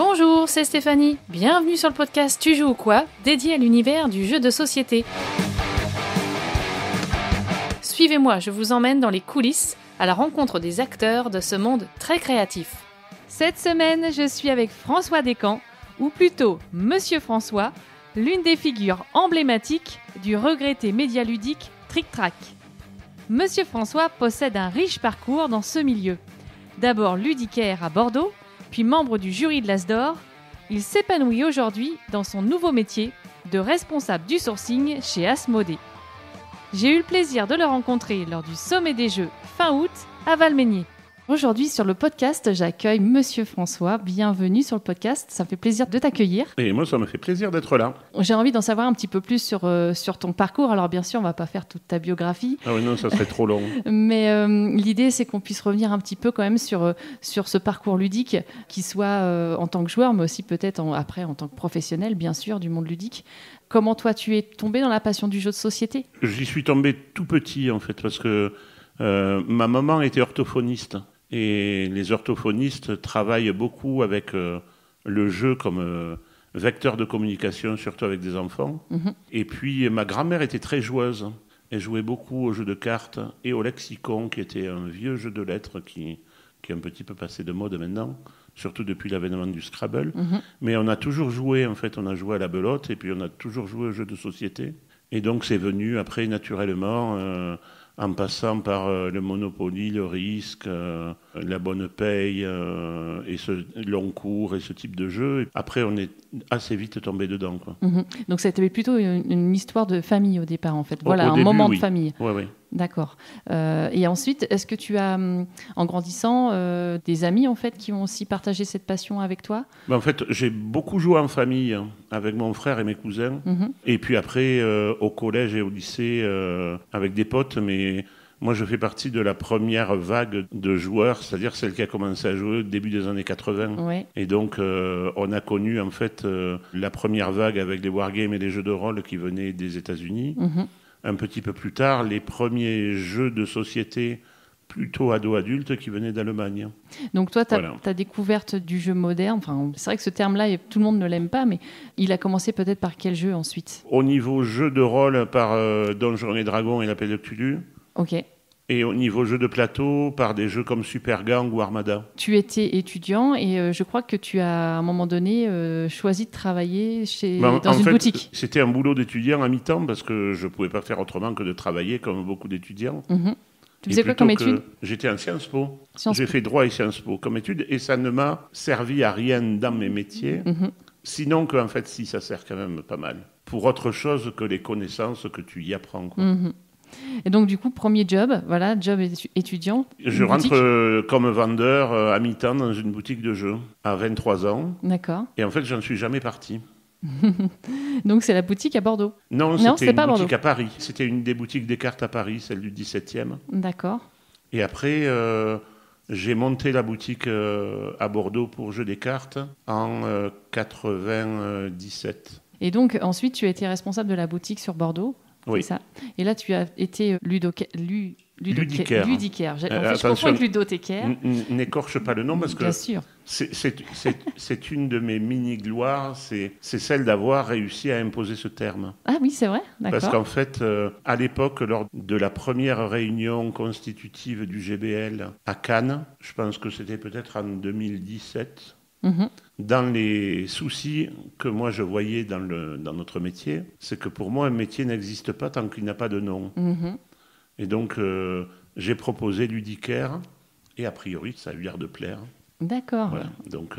Bonjour, c'est Stéphanie. Bienvenue sur le podcast Tu joues ou quoi, dédié à l'univers du jeu de société. Suivez-moi, je vous emmène dans les coulisses, à la rencontre des acteurs de ce monde très créatif. Cette semaine, je suis avec François Descamps, ou plutôt Monsieur François, l'une des figures emblématiques du regretté média ludique Trick Track. Monsieur François possède un riche parcours dans ce milieu. D'abord ludicaire à Bordeaux, puis membre du jury de l'As d'Or, il s'épanouit aujourd'hui dans son nouveau métier de responsable du sourcing chez Asmodée. J'ai eu le plaisir de le rencontrer lors du sommet des jeux fin août à Valménier. Aujourd'hui sur le podcast, j'accueille Monsieur François. Bienvenue sur le podcast, ça me fait plaisir de t'accueillir. Et moi, ça me fait plaisir d'être là. J'ai envie d'en savoir un petit peu plus sur ton parcours. Alors bien sûr, on ne va pas faire toute ta biographie. Ah oui, non, ça serait trop long. Mais l'idée, c'est qu'on puisse revenir un petit peu quand même sur ce parcours ludique, qui soit en tant que joueur, mais aussi peut-être après en tant que professionnel, bien sûr, du monde ludique. Comment toi, tu es tombé dans la passion du jeu de société ? J'y suis tombé tout petit, en fait, parce que ma maman était orthophoniste. Et les orthophonistes travaillent beaucoup avec le jeu comme vecteur de communication, surtout avec des enfants. Mm-hmm. Et puis, ma grand-mère était très joueuse. Elle jouait beaucoup aux jeux de cartes et au lexicon, qui était un vieux jeu de lettres qui est un petit peu passé de mode maintenant, surtout depuis l'avènement du Scrabble. Mm-hmm. Mais on a toujours joué, en fait, on a joué à la belote et puis on a toujours joué aux jeux de société. Et donc, c'est venu après, naturellement, en passant par le Monopoly, le risque, la bonne paye, et ce long cours et ce type de jeu. Et après, on est assez vite tombé dedans, quoi. Mm-hmm. Donc, ça a été plutôt une histoire de famille au départ, en fait. Voilà, un début, moment de famille. Oui. D'accord. Et ensuite, est-ce que tu as, en grandissant, des amis en fait qui ont aussi partagé cette passion avec toi ? En fait, j'ai beaucoup joué en famille, avec mon frère et mes cousins. Mm-hmm. Et puis après, au collège et au lycée, avec des potes. Mais moi, je fais partie de la première vague de joueurs, c'est-à-dire celle qui a commencé à jouer au début des années 80. Ouais. Et donc, on a connu en fait la première vague avec les wargames et les jeux de rôle qui venaient des États-Unis. Mm-hmm. Un petit peu plus tard, les premiers jeux de société plutôt ado-adultes qui venaient d'Allemagne. Donc toi, ta découverte du jeu moderne, enfin, c'est vrai que ce terme-là, tout le monde ne l'aime pas, mais il a commencé peut-être par quel jeu ensuite ? Au niveau jeu de rôle, par Donjons et Dragons et l'Appel de Cthulhu. Ok. Et au niveau jeu de plateau, par des jeux comme Super Gang ou Armada. Tu étais étudiant et je crois que tu as, à un moment donné, choisi de travailler dans une boutique. C'était un boulot d'étudiant à mi-temps parce que je ne pouvais pas faire autrement que de travailler comme beaucoup d'étudiants. Mm-hmm. Tu faisais quoi comme études ? J'étais en Sciences Po. J'ai fait droit et Sciences Po comme études et ça ne m'a servi à rien dans mes métiers. Mm-hmm. Sinon qu'en fait, si, ça sert quand même pas mal. Pour autre chose que les connaissances que tu y apprends, quoi. Mm-hmm. Et donc, du coup, premier job, voilà, job étudiant. Je rentre comme vendeur à mi-temps dans une boutique de jeux à 23 ans. D'accord. Et en fait, j'en suis jamais parti. Donc, c'est la boutique à Bordeaux ? Non, c'était une boutique à Paris. C'était une des boutiques des cartes à Paris, celle du 17e. D'accord. Et après, j'ai monté la boutique à Bordeaux pour jeux des cartes en 97. Et donc, ensuite, tu as été responsable de la boutique sur Bordeaux ? Oui. C'est ça. Et là, tu as été ludicaire. Ludicaire. En fait, je confonds avec ludothécaire. N'écorche pas le nom parce que bien sûr. C'est une de mes mini-gloires, c'est celle d'avoir réussi à imposer ce terme. Ah oui, c'est vrai, d'accord. Parce qu'en fait, à l'époque, lors de la première réunion constitutive du GBL à Cannes, je pense que c'était peut-être en 2017, mm-hmm. Dans les soucis que moi je voyais dans notre métier, c'est que pour moi, un métier n'existe pas tant qu'il n'a pas de nom. Mm-hmm. Et donc, j'ai proposé ludicaire, et a priori, ça a eu l'air de plaire. D'accord. Voilà. Donc,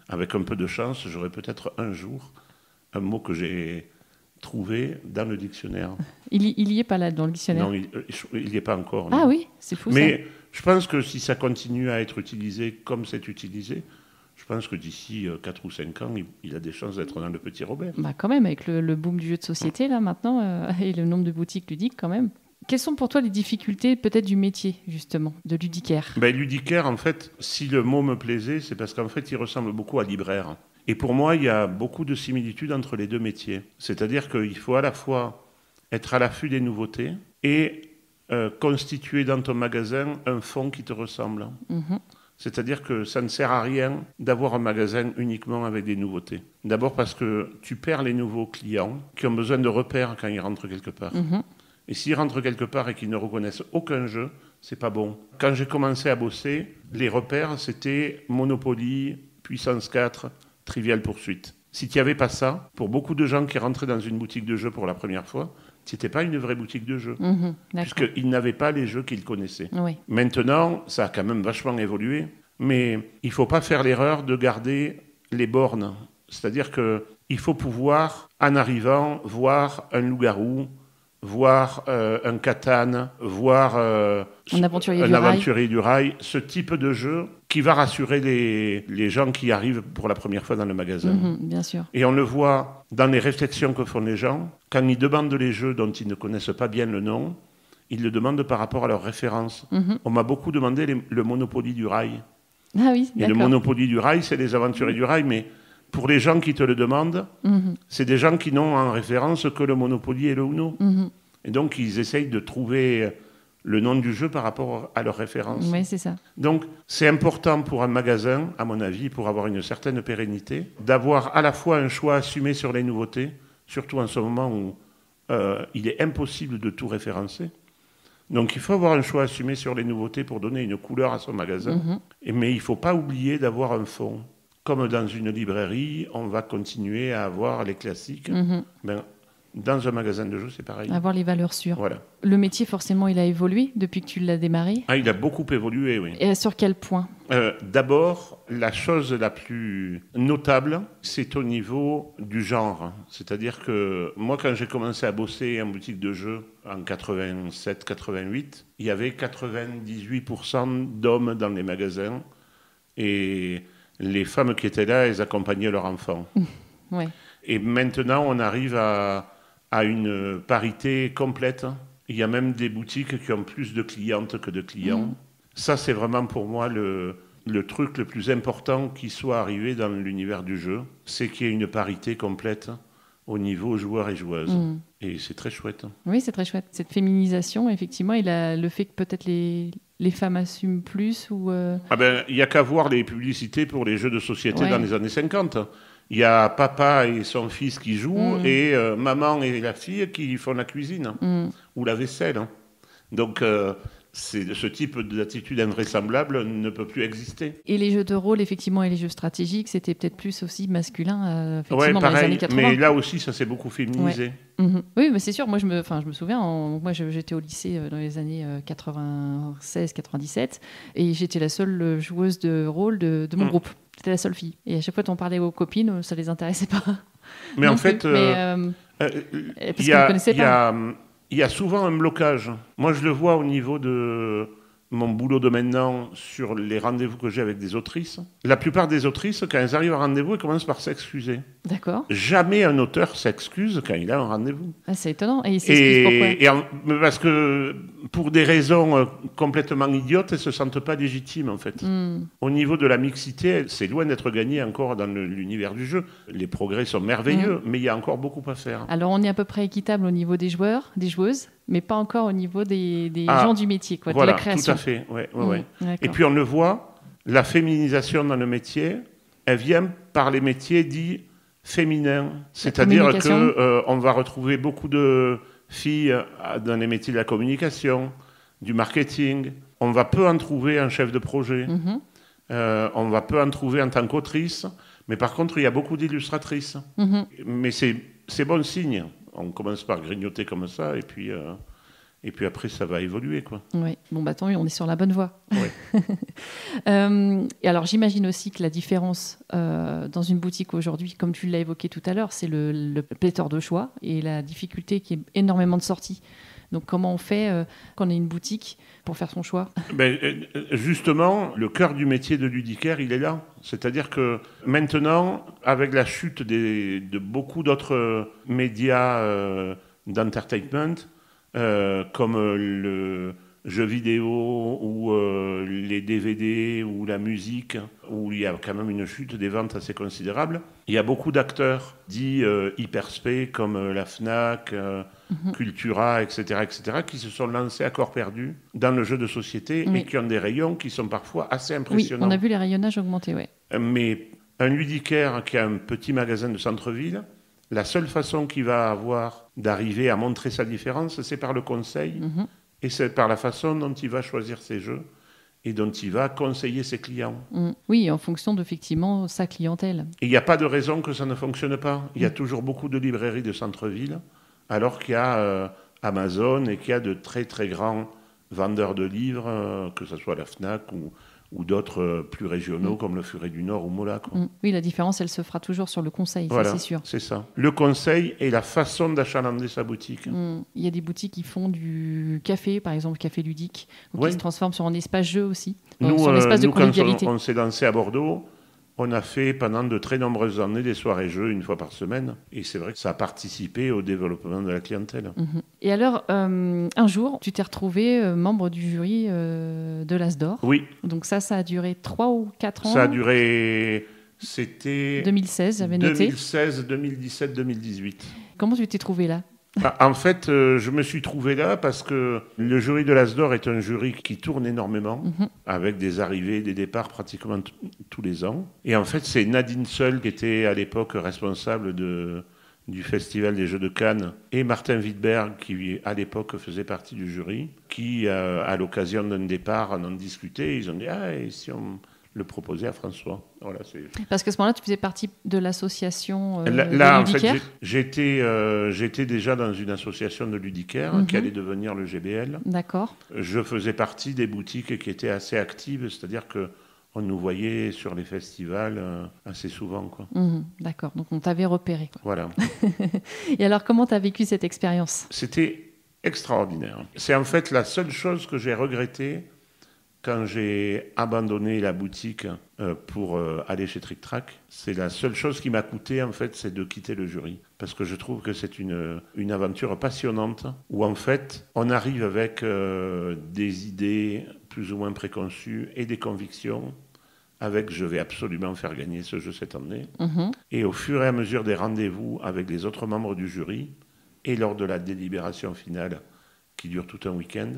avec un peu de chance, j'aurai peut-être un jour un mot que j'ai trouvé dans le dictionnaire. Il y est pas là, dans le dictionnaire ? Non, il n'y est pas encore. Ah non. oui, c'est fou. Mais ça. Je pense que si ça continue à être utilisé comme c'est utilisé, je pense que d'ici 4 ou 5 ans, il a des chances d'être dans le Petit Robert. Bah quand même, avec le boom du jeu de société, là, maintenant, et le nombre de boutiques ludiques, quand même. Quelles sont pour toi les difficultés, peut-être, du métier, justement, de ludicaire ? Ludicaire, en fait, si le mot me plaisait, c'est parce qu'en fait, il ressemble beaucoup à libraire. Et pour moi, il y a beaucoup de similitudes entre les deux métiers. C'est-à-dire qu'il faut à la fois être à l'affût des nouveautés et constituer dans ton magasin un fond qui te ressemble. Mm-hmm. C'est-à-dire que ça ne sert à rien d'avoir un magasin uniquement avec des nouveautés. D'abord parce que tu perds les nouveaux clients qui ont besoin de repères quand ils rentrent quelque part. Et s'ils rentrent quelque part et qu'ils ne reconnaissent aucun jeu, c'est pas bon. Quand j'ai commencé à bosser, les repères, c'était Monopoly, Puissance 4, Trivial Poursuite. Si tu n'y avais pas ça, pour beaucoup de gens qui rentraient dans une boutique de jeux pour la première fois, c'était pas une vraie boutique de jeux, puisqu'ils n'avaient pas les jeux qu'ils connaissaient. Oui. Maintenant, ça a quand même vachement évolué, mais il faut pas faire l'erreur de garder les bornes. C'est-à-dire qu'il faut pouvoir, en arrivant, voir un loup-garou, voir un Catan, voir Un aventurier du rail, ce type de jeu qui va rassurer les gens qui arrivent pour la première fois dans le magasin. Bien sûr. Et on le voit dans les réflexions que font les gens, quand ils demandent les jeux dont ils ne connaissent pas bien le nom, ils le demandent par rapport à leurs références. On m'a beaucoup demandé le Monopoly du rail. Ah oui, Et d'accord. le Monopoly du rail, c'est les aventuriers du rail, mais pour les gens qui te le demandent, c'est des gens qui n'ont en référence que le Monopoly et le Uno. Et donc, ils essayent de trouver le nom du jeu par rapport à leurs références. Oui, c'est ça. Donc, c'est important pour un magasin, à mon avis, pour avoir une certaine pérennité, d'avoir à la fois un choix assumé sur les nouveautés, surtout en ce moment où il est impossible de tout référencer. Donc, il faut avoir un choix assumé sur les nouveautés pour donner une couleur à son magasin. Mais il ne faut pas oublier d'avoir un fond. Comme dans une librairie, on va continuer à avoir les classiques. Dans un magasin de jeux, c'est pareil. Avoir les valeurs sûres. Voilà. Le métier, forcément, il a évolué depuis que tu l'as démarré. Ah, il a beaucoup évolué, oui. Et sur quel point ? D'abord, la chose la plus notable, c'est au niveau du genre. C'est-à-dire que moi, quand j'ai commencé à bosser en boutique de jeux en 87-88, il y avait 98% d'hommes dans les magasins. Et les femmes qui étaient là, elles accompagnaient leurs enfants. Ouais. Et maintenant, on arrive à une parité complète. Il y a même des boutiques qui ont plus de clientes que de clients. Ça, c'est vraiment pour moi le truc le plus important qui soit arrivé dans l'univers du jeu. C'est qu'il y ait une parité complète au niveau joueurs et joueuses. Et c'est très chouette. Oui, c'est très chouette. Cette féminisation, effectivement, et le fait que peut-être les femmes assument plus ou... Il n'y a qu'à voir les publicités pour les jeux de société Ouais. dans les années 50. Il y a papa et son fils qui jouent et maman et la fille qui font la cuisine ou la vaisselle. Donc, ce type d'attitude invraisemblable ne peut plus exister. Et les jeux de rôle, effectivement, et les jeux stratégiques, c'était peut-être plus aussi masculin, effectivement, Ouais, dans les pareil, années 80. mais là aussi, ça s'est beaucoup féminisé. Oui, mais c'est sûr. Moi, je me souviens, moi, j'étais au lycée dans les années 96-97 et j'étais la seule joueuse de rôle de mon groupe. J'étais la seule fille. Et à chaque fois qu'on parlait aux copines, ça les intéressait pas. Mais en fait, parce qu'elles ne connaissaient pas. Il y a souvent un blocage. Moi, je le vois au niveau de mon boulot de maintenant sur les rendez-vous que j'ai avec des autrices. La plupart des autrices, quand elles arrivent à un rendez-vous, elles commencent par s'excuser. D'accord. Jamais un auteur s'excuse quand il a un rendez-vous. Ah, c'est étonnant. Et il s'excuse pourquoi ? Parce que pour des raisons complètement idiotes, elles ne se sentent pas légitimes, en fait. Au niveau de la mixité, c'est loin d'être gagné encore dans l'univers du jeu. Les progrès sont merveilleux, mais il y a encore beaucoup à faire. Alors, on est à peu près équitable au niveau des joueurs, des joueuses, mais pas encore au niveau des gens du métier, de la création. Tout à fait. Ouais. Et puis, on le voit, la féminisation dans le métier, elle vient par les métiers dits féminins. C'est-à-dire qu'on va retrouver beaucoup de filles dans les métiers de la communication, du marketing. On va peu en trouver en chef de projet. On va peu en trouver en tant qu'autrice. Mais par contre, il y a beaucoup d'illustratrices. Mais c'est bon signe. On commence par grignoter comme ça, et puis après, ça va évoluer, quoi. Oui, bon, tant mieux, on est sur la bonne voie. Ouais. Et alors, j'imagine aussi que la différence dans une boutique aujourd'hui, comme tu l'as évoqué tout à l'heure, c'est le pléthore de choix et la difficulté qui est énormément de sorties. Donc, comment on fait quand on est une boutique pour faire son choix ? Justement, le cœur du métier de ludicaire, il est là. C'est-à-dire que maintenant, avec la chute de beaucoup d'autres médias d'entertainment, comme jeux vidéo ou les DVD ou la musique, où il y a quand même une chute des ventes assez considérable. Il y a beaucoup d'acteurs dits hyperspé comme la Fnac, Cultura, etc., qui se sont lancés à corps perdu dans le jeu de société et qui ont des rayons qui sont parfois assez impressionnants. Oui, on a vu les rayonnages augmenter, oui. Mais un ludicaire qui a un petit magasin de centre-ville, la seule façon qu'il va avoir d'arriver à montrer sa différence, c'est par le conseil et c'est par la façon dont il va choisir ses jeux et dont il va conseiller ses clients. Oui, en fonction d'effectivement sa clientèle. Et il n'y a pas de raison que ça ne fonctionne pas. Il y a toujours beaucoup de librairies de centre-ville, alors qu'il y a Amazon et qu'il y a de très très grands vendeurs de livres, que ce soit la Fnac ou d'autres plus régionaux comme le Furet du Nord ou Mola. Oui, la différence, elle se fera toujours sur le conseil, voilà, ça c'est sûr. C'est ça. Le conseil et la façon d'achalander sa boutique. Il y a des boutiques qui font du café, par exemple, café ludique, ou Oui. qui se transforment sur un espace jeu aussi, Nous, sur l'espace de convivialité. Quand on s'est lancé à Bordeaux, on a fait pendant de très nombreuses années des soirées jeux une fois par semaine. Et c'est vrai que ça a participé au développement de la clientèle. Et alors, un jour, tu t'es retrouvé membre du jury de l'As d'Or. Oui. Donc ça a duré 3 ou 4 ans. Ça a duré... C'était... 2016, j'avais noté. 2016, 2017, 2018. Comment tu t'es trouvé là ? En fait, je me suis trouvé là parce que le jury de l'As d'Or est un jury qui tourne énormément, avec des arrivées et des départs pratiquement tous les ans. Et en fait, c'est Nadine Seul qui était à l'époque responsable du Festival des Jeux de Cannes, et Martin Wittberg, qui à l'époque faisait partie du jury, qui, à l'occasion d'un départ, en ont discuté. Ils ont dit « Ah, et si on le proposait à François ?» Voilà, parce qu'à ce moment-là, tu faisais partie de l'association là, de ludicaires. En fait, j'étais déjà dans une association de ludicaires qui allait devenir le GBL. D'accord. Je faisais partie des boutiques qui étaient assez actives, c'est-à-dire qu'on nous voyait sur les festivals assez souvent. Quoi. D'accord, donc on t'avait repéré. Quoi. Voilà. Et alors, comment tu as vécu cette expérience ? C'était extraordinaire. C'est en fait la seule chose que j'ai regrettée quand j'ai abandonné la boutique pour aller chez Trick Track. C'est la seule chose qui m'a coûté, en fait, c'est de quitter le jury. Parce que je trouve que c'est une aventure passionnante où, en fait, on arrive avec des idées plus ou moins préconçues et des convictions avec « je vais absolument faire gagner ce jeu cette année ». Et au fur et à mesure des rendez-vous avec les autres membres du jury et lors de la délibération finale qui dure tout un week-end,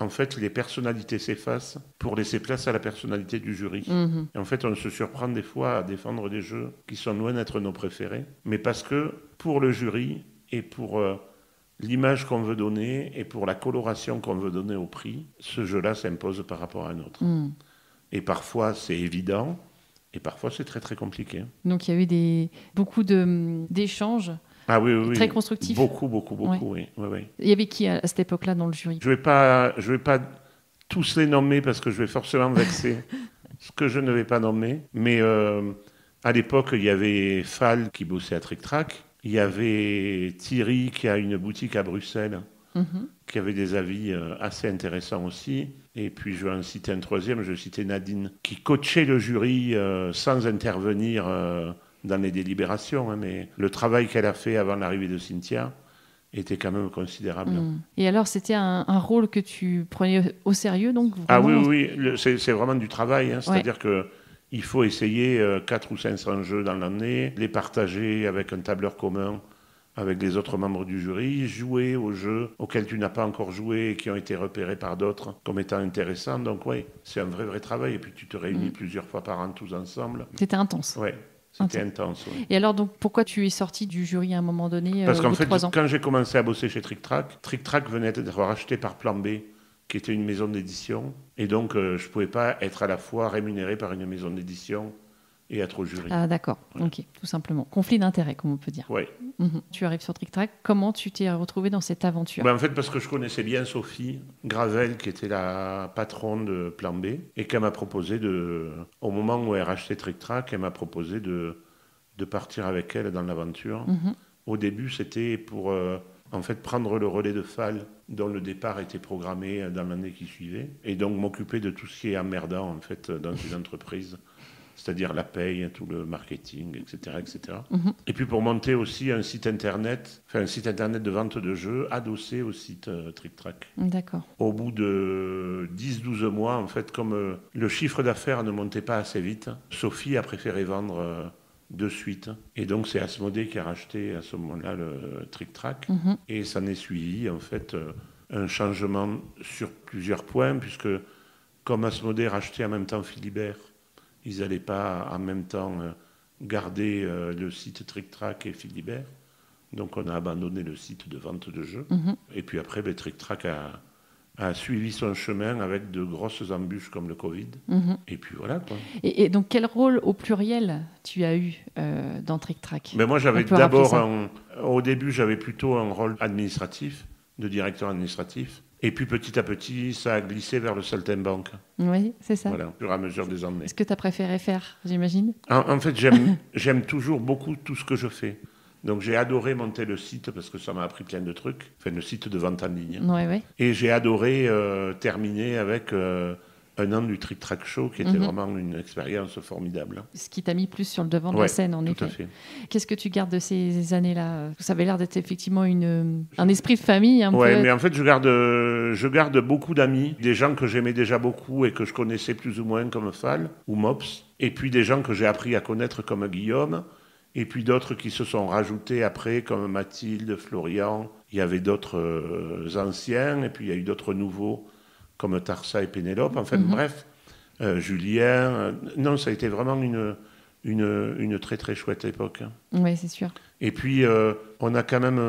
en fait, les personnalités s'effacent pour laisser place à la personnalité du jury. Et en fait, on se surprend des fois à défendre des jeux qui sont loin d'être nos préférés, mais parce que pour le jury et pour l'image qu'on veut donner et pour la coloration qu'on veut donner au prix, ce jeu-là s'impose par rapport à un autre. Et parfois, c'est évident, et parfois, c'est très, très compliqué. Donc, il y a eu beaucoup d'échanges. Ah oui. Très constructif. Beaucoup, oui. Il y avait qui à cette époque-là dans le jury ? Je vais pas tous les nommer parce que je vais forcément vexer ce que je ne vais pas nommer. Mais à l'époque, il y avait Fall qui bossait à Trick Track. Il y avait Thierry qui a une boutique à Bruxelles qui avait des avis assez intéressants aussi. Et puis je vais en citer un troisième, je vais citer Nadine qui coachait le jury sans intervenir dans les délibérations, mais le travail qu'elle a fait avant l'arrivée de Cynthia était quand même considérable. Et alors, c'était un rôle que tu prenais au sérieux, donc vraiment... Ah oui, c'est vraiment du travail. C'est-à-dire qu'il faut essayer 400 ou 500 jeux dans l'année, les partager avec un tableur commun, avec les autres membres du jury, jouer aux jeux auxquels tu n'as pas encore joué et qui ont été repérés par d'autres comme étant intéressants. Donc oui, c'est un vrai travail. Et puis tu te réunis plusieurs fois par an tous ensemble. C'était intense. Oui. C'était intense, oui. Et alors, donc, pourquoi tu es sorti du jury à un moment donné Parce qu'en fait, 3 ans. Quand j'ai commencé à bosser chez Trick Track venait d'être racheté par Plan B, qui était une maison d'édition. Et donc, je ne pouvais pas être à la fois rémunéré par une maison d'édition et être au jury. Ah, d'accord. Ouais. Ok, tout simplement. Conflit d'intérêts, comme on peut dire. Oui. Tu arrives sur Trick Track. Comment tu t'es retrouvé dans cette aventure ? En fait, parce que je connaissais bien Sophie Gravel, qui était la patronne de Plan B, et qu'elle m'a proposé au moment où elle rachetait Trick Track, elle m'a proposé de partir avec elle dans l'aventure. Au début, c'était pour en fait prendre le relais de Fall, dont le départ était programmé dans l'année qui suivait, et donc m'occuper de tout ce qui est emmerdant en fait dans une entreprise c'est-à-dire la paye, tout le marketing, etc. etc. Et puis pour monter aussi un site internet de vente de jeux adossé au site Trick Track. D'accord. Au bout de 10-12 mois, en fait, comme le chiffre d'affaires ne montait pas assez vite, Sophie a préféré vendre de suite. Et donc c'est Asmodée qui a racheté à ce moment-là le Trick Track. Et ça n'est suivi, en fait, un changement sur plusieurs points, puisque comme Asmodée rachetait en même temps Philibert, ils n'allaient pas en même temps garder le site Trick Track et Philibert. Donc on a abandonné le site de vente de jeux. Et puis après, Trick Track a suivi son chemin avec de grosses embûches comme le Covid. Et puis voilà, quoi. Et donc, quel rôle au pluriel tu as eu dans Trick Track? Mais moi, j'avais au début, j'avais plutôt un rôle administratif, de directeur administratif. Et puis petit à petit, ça a glissé vers le saltimbanque. Oui, c'est ça. Voilà, au fur et à mesure des années. Ce que tu as préféré faire, j'imagine? En fait, j'aime toujours beaucoup tout ce que je fais. Donc j'ai adoré monter le site parce que ça m'a appris plein de trucs. Enfin, le site de vente en ligne. Ouais. Et j'ai adoré terminer avec un an du Trick Track Show qui était vraiment une expérience formidable. Ce qui t'a mis plus sur le devant de la scène, en effet. Tout à fait. Qu'est-ce que tu gardes de ces années-là? Ça avait l'air d'être effectivement un esprit de famille un peu. Oui, mais en fait, je garde beaucoup d'amis, des gens que j'aimais déjà beaucoup et que je connaissais plus ou moins comme Fall ou Mops, et puis des gens que j'ai appris à connaître comme Guillaume, et puis d'autres qui se sont rajoutés après comme Mathilde, Florian. Il y avait d'autres anciens, et puis il y a eu d'autres nouveaux comme Tarsa et Pénélope. Enfin, bref, Julien. Non, ça a été vraiment une très très chouette époque. Oui, c'est sûr. Et puis, on a quand même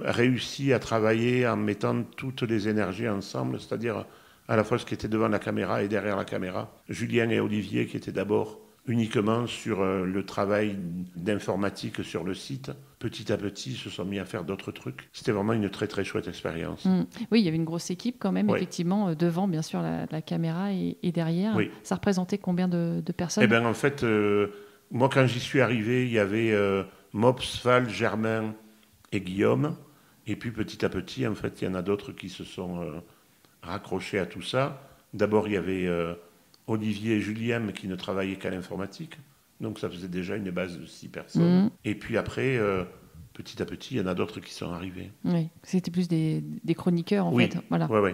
réussi à travailler en mettant toutes les énergies ensemble, c'est-à-dire à la fois ce qui était devant la caméra et derrière la caméra. Julien et Olivier, qui étaient d'abord uniquement sur le travail d'informatique sur le site, petit à petit, se sont mis à faire d'autres trucs. C'était vraiment une très très chouette expérience. Oui, il y avait une grosse équipe quand même, effectivement, devant, bien sûr, la caméra et derrière. Oui. Ça représentait combien de personnes? Eh bien, en fait, moi, quand j'y suis arrivé, il y avait Mops, Val, Germain et Guillaume. Et puis, petit à petit, en fait, il y en a d'autres qui se sont raccrochés à tout ça. D'abord, il y avait Olivier et Julien, mais qui ne travaillaient qu'à l'informatique. Donc, ça faisait déjà une base de 6 personnes. Et puis après, petit à petit, il y en a d'autres qui sont arrivés. Oui, c'était plus des chroniqueurs, en fait. Voilà. Oui.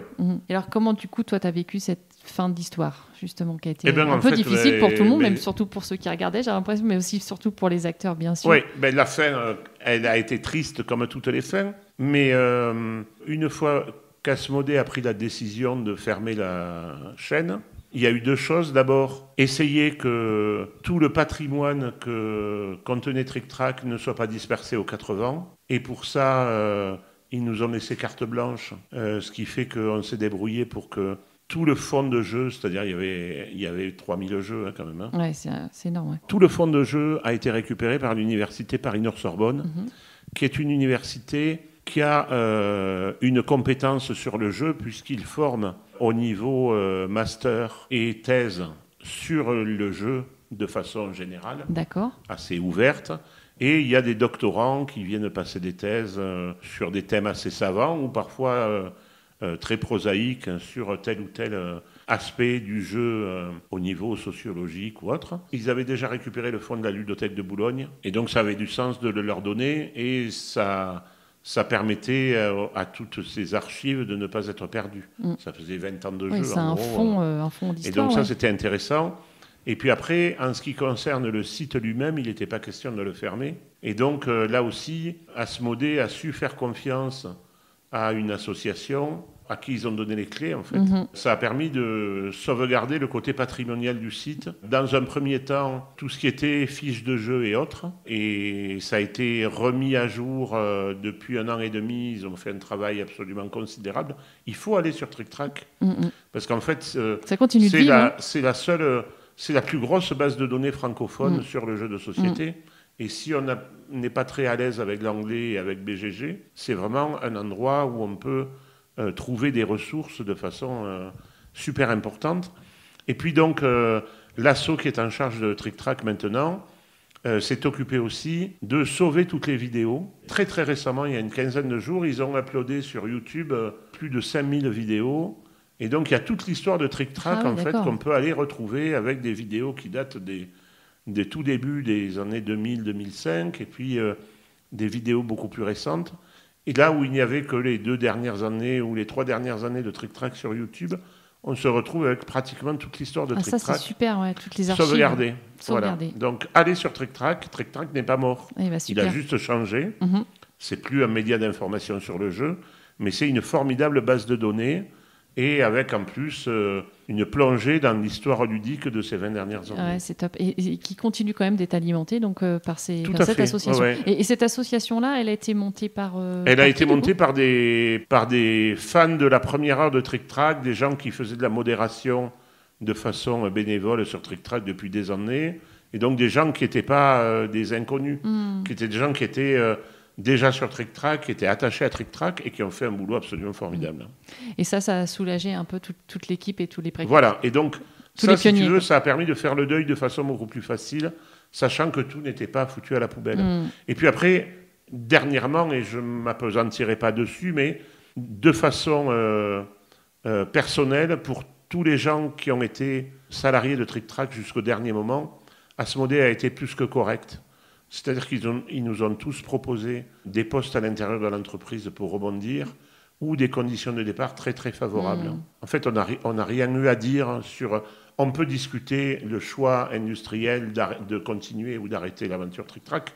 Et alors, comment, du coup, toi, tu as vécu cette fin d'histoire, justement, qui a été un peu difficile pour tout le monde, même surtout pour ceux qui regardaient, j'ai l'impression, mais aussi surtout pour les acteurs, bien sûr. Oui, la fin, elle a été triste comme toutes les fins. Mais une fois qu'Asmodée a pris la décision de fermer la chaîne, il y a eu deux choses. D'abord, essayer que tout le patrimoine que contenait Trick Track ne soit pas dispersé aux 4 vents. Et pour ça, ils nous ont laissé carte blanche, ce qui fait qu'on s'est débrouillé pour que tout le fonds de jeu, c'est-à-dire il y avait 3000 jeux quand même. Hein. Ouais, c'est énorme. Ouais. Tout le fonds de jeu a été récupéré par l'université Paris-Nord-Sorbonne, qui est une université qui a une compétence sur le jeu puisqu'il forme au niveau master et thèse sur le jeu de façon générale, assez ouverte. Et il y a des doctorants qui viennent passer des thèses sur des thèmes assez savants ou parfois très prosaïques sur tel ou tel aspect du jeu au niveau sociologique ou autre. Ils avaient déjà récupéré le fonds de la ludothèque de Boulogne et donc ça avait du sens de le leur donner et ça permettait à toutes ces archives de ne pas être perdues. Ça faisait 20 ans de jeu. C'est un fond d'histoire. Et donc ça, c'était intéressant. Et puis après, en ce qui concerne le site lui-même, il n'était pas question de le fermer. Et donc là aussi, Asmodée a su faire confiance à une association à qui ils ont donné les clés, en fait. Ça a permis de sauvegarder le côté patrimonial du site. Dans un premier temps, tout ce qui était fiches de jeu et autres. Et ça a été remis à jour depuis 1 an et demi. Ils ont fait un travail absolument considérable. Il faut aller sur Trick Track. Parce qu'en fait, ça continue de vivre, c'est la plus grosse base de données francophone sur le jeu de société. Et si on n'est pas très à l'aise avec l'anglais et avec BGG, c'est vraiment un endroit où on peut trouver des ressources de façon super importante. Et puis donc, l'asso qui est en charge de Trick Track maintenant s'est occupé aussi de sauver toutes les vidéos. Très très récemment, il y a une quinzaine de jours, ils ont uploadé sur YouTube plus de 5000 vidéos. Et donc, il y a toute l'histoire de Trick Track, fait, qu'on peut aller retrouver avec des vidéos qui datent des tout débuts des années 2000-2005, et puis des vidéos beaucoup plus récentes. Et là où il n'y avait que les 2 dernières années ou les 3 dernières années de Trick Track sur YouTube, on se retrouve avec pratiquement toute l'histoire de Trick Track. Ça, c'est super, ouais, toutes les archives. Sauvegardées. Voilà. Donc, allez sur Trick Track. Trick Track n'est pas mort. Il a juste changé. C'est plus un média d'information sur le jeu, mais c'est une formidable base de données et avec en plus une plongée dans l'histoire ludique de ces 20 dernières années. Ouais, c'est top. Et qui continue quand même d'être alimentée donc, par cette association. Ouais. Et cette association-là, elle a été montée par... elle a été montée par des fans de la première heure de Trick Track, des gens qui faisaient de la modération de façon bénévole sur Trick Track depuis des années, et donc des gens qui n'étaient pas des inconnus, qui étaient des gens qui étaient... déjà sur Trick Track, qui étaient attachés à Trick Track et qui ont fait un boulot absolument formidable. Et ça a soulagé un peu toute l'équipe et tous les précaires. Voilà, et donc, ça, si tu veux, ça a permis de faire le deuil de façon beaucoup plus facile, sachant que tout n'était pas foutu à la poubelle. Et puis après, dernièrement, et je ne m'appesantirai pas dessus, mais de façon personnelle, pour tous les gens qui ont été salariés de Trick Track jusqu'au dernier moment, Asmodée a été plus que correct. C'est-à-dire qu'ils nous ont tous proposé des postes à l'intérieur de l'entreprise pour rebondir ou des conditions de départ très très favorables. En fait, on n'a rien eu à dire sur... On peut discuter le choix industriel de continuer ou d'arrêter l'aventure Trick Track,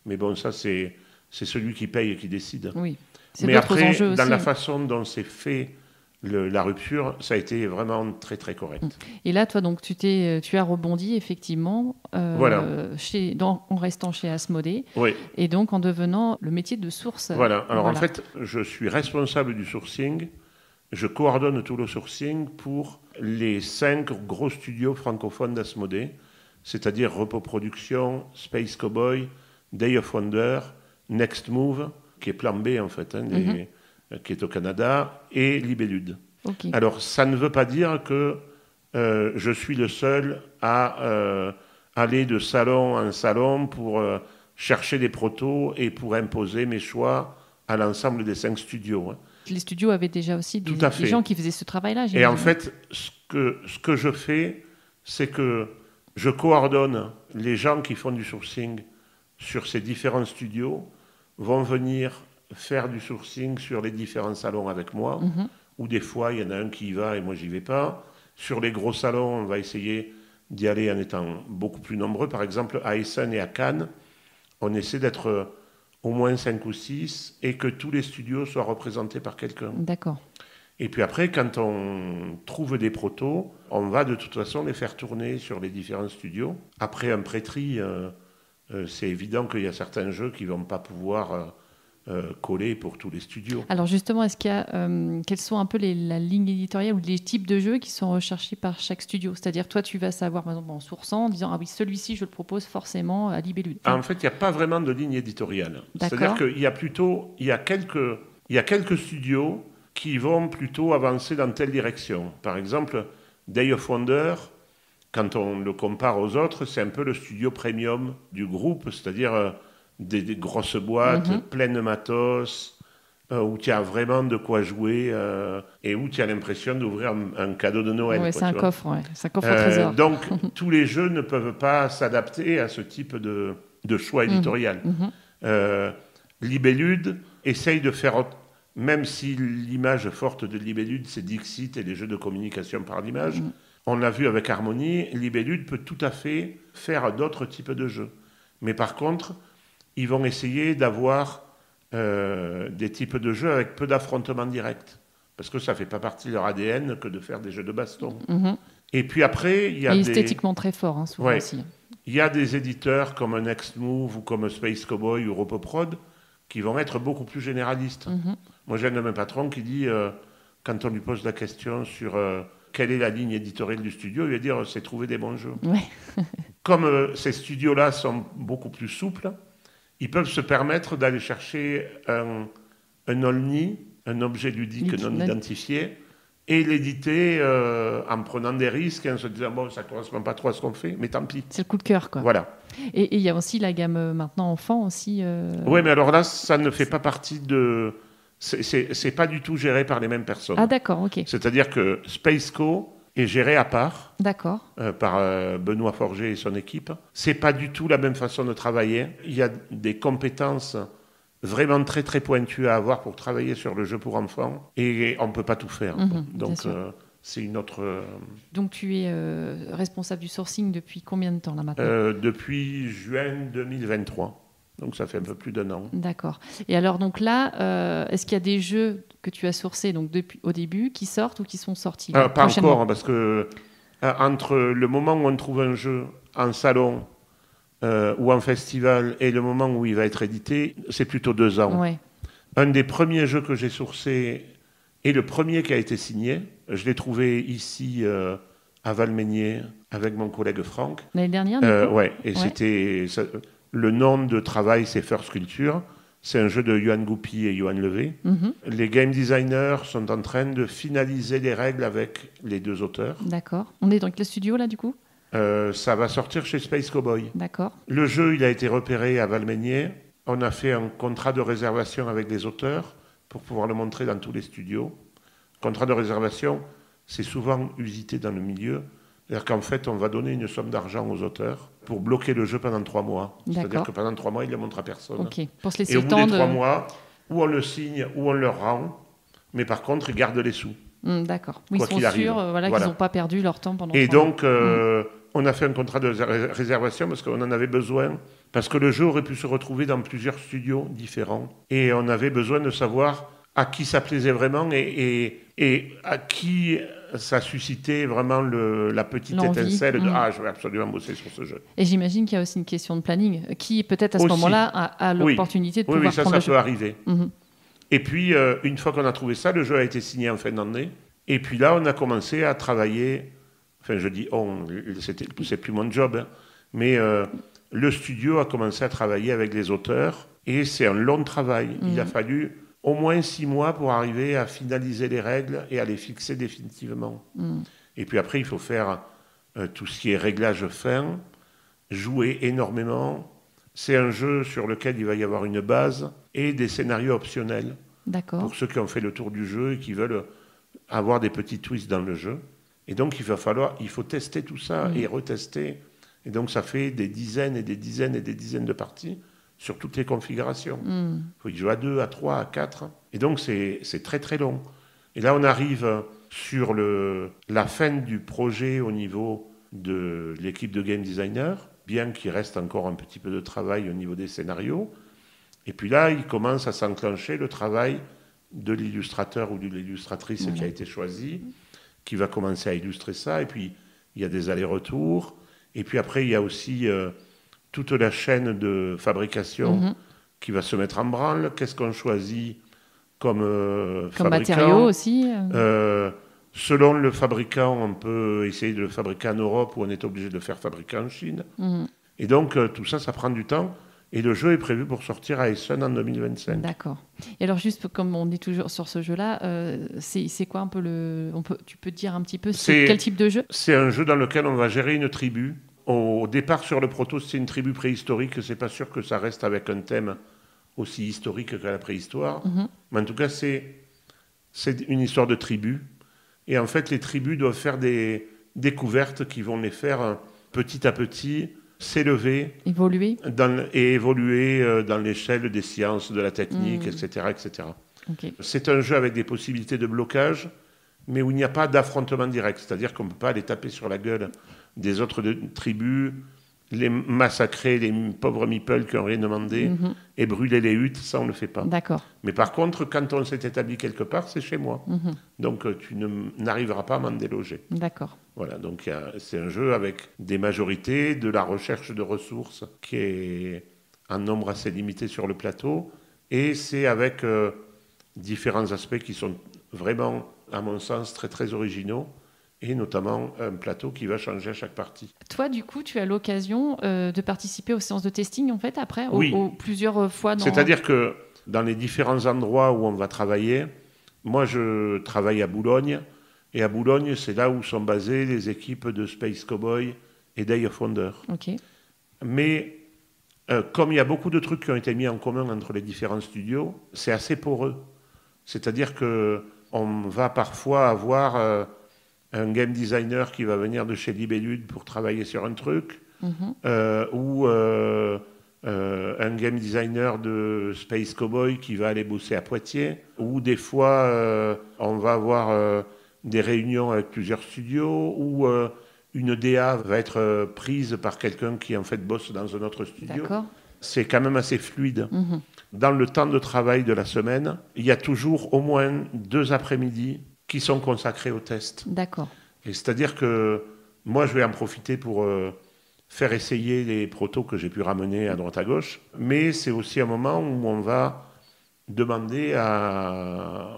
mais bon, ça c'est celui qui paye et qui décide. Oui. Mais après, dans la façon dont c'est fait la rupture, ça a été vraiment très très correct. Et là, toi, donc, tu as rebondi effectivement voilà. En restant chez Asmodée, oui. Et donc en devenant le métier de source. Voilà. Alors en fait, je suis responsable du sourcing. Je coordonne tout le sourcing pour les 5 gros studios francophones d'Asmodée, c'est-à-dire Repos Productions, Space Cowboy, Day of Wonder, Next Move, qui est plan B en fait, qui est au Canada, et Libellude. Okay. Alors, ça ne veut pas dire que je suis le seul à aller de salon en salon pour chercher des protos et pour imposer mes choix à l'ensemble des 5 studios. Les studios avaient déjà aussi des gens qui faisaient ce travail-là. Et en fait, ce que je fais, c'est que je coordonne les gens qui font du sourcing sur ces différents studios, vont venir faire du sourcing sur les différents salons avec moi, ou des fois, il y en a un qui y va et moi, j'y vais pas. Sur les gros salons, on va essayer d'y aller en étant beaucoup plus nombreux. Par exemple, à Essen et à Cannes, on essaie d'être au moins 5 ou 6 et que tous les studios soient représentés par quelqu'un. D'accord. Et puis après, quand on trouve des protos, on va de toute façon les faire tourner sur les différents studios. Après un pré-tri, c'est évident qu'il y a certains jeux qui ne vont pas pouvoir coller pour tous les studios. Alors justement, est-ce qu'il y a, quelles sont un peu la ligne éditoriale ou les types de jeux qui sont recherchés par chaque studio ? C'est-à-dire, toi, tu vas savoir, par exemple, en sourçant, en disant « Ah oui, celui-ci, je le propose forcément à Libellude ». En fait, il n'y a pas vraiment de ligne éditoriale. D'accord. C'est-à-dire qu'il y a plutôt... Il y a quelques studios qui vont plutôt avancer dans telle direction. Par exemple, Day of Wonder, quand on le compare aux autres, c'est un peu le studio premium du groupe, c'est-à-dire... Des grosses boîtes, pleines de matos, où tu as vraiment de quoi jouer et où tu as l'impression d'ouvrir un cadeau de Noël. Ouais, c'est un coffre au trésor. Donc, tous les jeux ne peuvent pas s'adapter à ce type de choix éditorial. Libellude essaye de faire... Même si l'image forte de Libellude, c'est Dixit et les jeux de communication par l'image, on l'a vu avec Harmonie, Libellude peut tout à fait faire d'autres types de jeux. Mais par contre... ils vont essayer d'avoir des types de jeux avec peu d'affrontements directs. Parce que ça ne fait pas partie de leur ADN que de faire des jeux de baston. Et puis après, il y a esthétiquement très fort, souvent aussi. Il y a des éditeurs comme Next Move ou comme Space Cowboy ou Ropoprod qui vont être beaucoup plus généralistes. Moi, j'ai un de mes patrons qui dit, quand on lui pose la question sur quelle est la ligne éditoriale du studio, il va dire c'est trouver des bons jeux. Ouais. Comme ces studios-là sont beaucoup plus souples, ils peuvent se permettre d'aller chercher un OLNI, un objet ludique non identifié, et l'éditer en prenant des risques et en se disant bon, ça ne correspond pas trop à ce qu'on fait, mais tant pis. C'est le coup de cœur, quoi. Voilà. Et il y a aussi la gamme maintenant enfant aussi. Oui, mais alors là, ça ne fait pas partie c'est pas du tout géré par les mêmes personnes. Ah d'accord, ok. C'est-à-dire que Spaceco est géré à part D'accord. par Benoît Forger et son équipe. C'est pas du tout la même façon de travailler. Il y a des compétences vraiment très très pointues à avoir pour travailler sur le jeu pour enfants et on peut pas tout faire. Donc c'est une autre... Donc tu es responsable du sourcing depuis combien de temps là maintenant? Depuis juin 2023. Donc ça fait un peu plus d'1 an. D'accord. Et alors donc là, est-ce qu'il y a des jeux que tu as sourcés donc depuis au début qui sortent ou qui sont sortis Pas encore, parce que entre le moment où on trouve un jeu en salon ou en festival et le moment où il va être édité, c'est plutôt 2 ans. Ouais. Un des premiers jeux que j'ai sourcé et le premier qui a été signé, je l'ai trouvé ici à Valmeinier avec mon collègue Franck. L'année dernière, du coup Ouais, et c'était... Le nom de travail, c'est First Culture. C'est un jeu de Yoann Goupy et Yoann Levé. Les game designers sont en train de finaliser les règles avec les 2 auteurs. D'accord. On est dans le studio, là, du coup Ça va sortir chez Space Cowboy. D'accord. Le jeu, il a été repéré à Valmeinier. On a fait un contrat de réservation avec les auteurs pour pouvoir le montrer dans tous les studios. Contrat de réservation, c'est souvent usité dans le milieu. C'est-à-dire qu'en fait, on va donner une somme d'argent aux auteurs pour bloquer le jeu pendant 3 mois. C'est-à-dire que pendant 3 mois, ils ne le montrent à personne. Ok. Pour se laisser et au le bout temps des 3 mois, ou on le signe, ou on le rend. Mais par contre, ils gardent les sous. D'accord. Oui, ils sont sûrs qu'ils n'ont pas perdu leur temps pendant 3 mois. Et donc, on a fait un contrat de réservation parce qu'on en avait besoin. Parce que le jeu aurait pu se retrouver dans plusieurs studios différents. Et on avait besoin de savoir à qui ça plaisait vraiment et à qui ça suscitait vraiment la petite étincelle de « Ah, je vais absolument bosser sur ce jeu ». Et j'imagine qu'il y a aussi une question de planning. Qui, peut-être à ce moment-là, a l'opportunité de pouvoir prendre le jeu. Oui, ça peut arriver. Et puis, une fois qu'on a trouvé ça, le jeu a été signé en fin d'année. Et puis là, on a commencé à travailler... Enfin, je dis « on », c'est plus mon job, hein, mais le studio a commencé à travailler avec les auteurs. Et c'est un long travail. Il a fallu... au moins 6 mois pour arriver à finaliser les règles et à les fixer définitivement. Et puis après, il faut faire tout ce qui est réglage fin, jouer énormément. C'est un jeu sur lequel il va y avoir une base et des scénarios optionnels. D'accord. Pour ceux qui ont fait le tour du jeu et qui veulent avoir des petits twists dans le jeu. Et donc, il faut tester tout ça et retester. Et donc, ça fait des dizaines et des dizaines et des dizaines de parties sur toutes les configurations. Il faut y jouer à 2, à 3, à 4. Et donc, c'est très, très long. Et là, on arrive sur la fin du projet au niveau de l'équipe de game designer, bien qu'il reste encore un petit peu de travail au niveau des scénarios. Et puis là, il commence à s'enclencher le travail de l'illustrateur ou de l'illustratrice qui a été choisi, qui va commencer à illustrer ça. Et puis, il y a des allers-retours. Et puis après, il y a aussi... toute la chaîne de fabrication qui va se mettre en branle. Qu'est-ce qu'on choisit comme fabricant, matériaux aussi selon le fabricant, on peut essayer de le fabriquer en Europe ou on est obligé de le faire fabriquer en Chine. Et donc, tout ça, ça prend du temps. Et le jeu est prévu pour sortir à Essen en 2025. D'accord. Et alors, juste comme on est toujours sur ce jeu-là, c'est quoi un peu tu peux dire un petit peu quel type de jeu? C'est un jeu dans lequel on va gérer une tribu. Au départ, sur le proto, c'est une tribu préhistorique. C'est pas sûr que ça reste avec un thème aussi historique que la préhistoire. Mais en tout cas, c'est une histoire de tribu. Et en fait, les tribus doivent faire des découvertes qui vont les faire petit à petit s'élever. Évoluer. Et évoluer dans l'échelle des sciences, de la technique, etc. etc. Okay. C'est un jeu avec des possibilités de blocage, mais où il n'y a pas d'affrontement direct. C'est-à-dire qu'on ne peut pas aller taper sur la gueule des autres tribus, les massacrer, les pauvres meeples qui n'ont rien demandé, et brûler les huttes, ça on ne le fait pas. D'accord. Mais par contre, quand on s'est établi quelque part, c'est chez moi. Donc tu n'arriveras pas à m'en déloger. D'accord. Voilà, donc c'est un jeu avec des majorités, de la recherche de ressources qui est en nombre assez limité sur le plateau, et c'est avec différents aspects qui sont vraiment, à mon sens, très très originaux, et notamment un plateau qui va changer à chaque partie. Toi, du coup, tu as l'occasion de participer aux séances de testing, en fait, après, oui. Plusieurs fois dans... C'est-à-dire que dans les différents endroits où on va travailler, moi, je travaille à Boulogne, et à Boulogne, c'est là où sont basées les équipes de Space Cowboy et Day of Wonder. Okay. Mais comme il y a beaucoup de trucs qui ont été mis en commun entre les différents studios, c'est assez poreux. C'est-à-dire qu'on va parfois avoir... un game designer qui va venir de chez Libellude pour travailler sur un truc, ou un game designer de Space Cowboy qui va aller bosser à Poitiers, ou des fois on va avoir des réunions avec plusieurs studios, ou une DA va être prise par quelqu'un qui en fait bosse dans un autre studio. D'accord. C'est quand même assez fluide. Dans le temps de travail de la semaine, il y a toujours au moins 2 après-midi qui sont consacrés au test. D'accord. Et c'est-à-dire que moi, je vais en profiter pour faire essayer les protos que j'ai pu ramener à droite à gauche. Mais c'est aussi un moment où on va demander à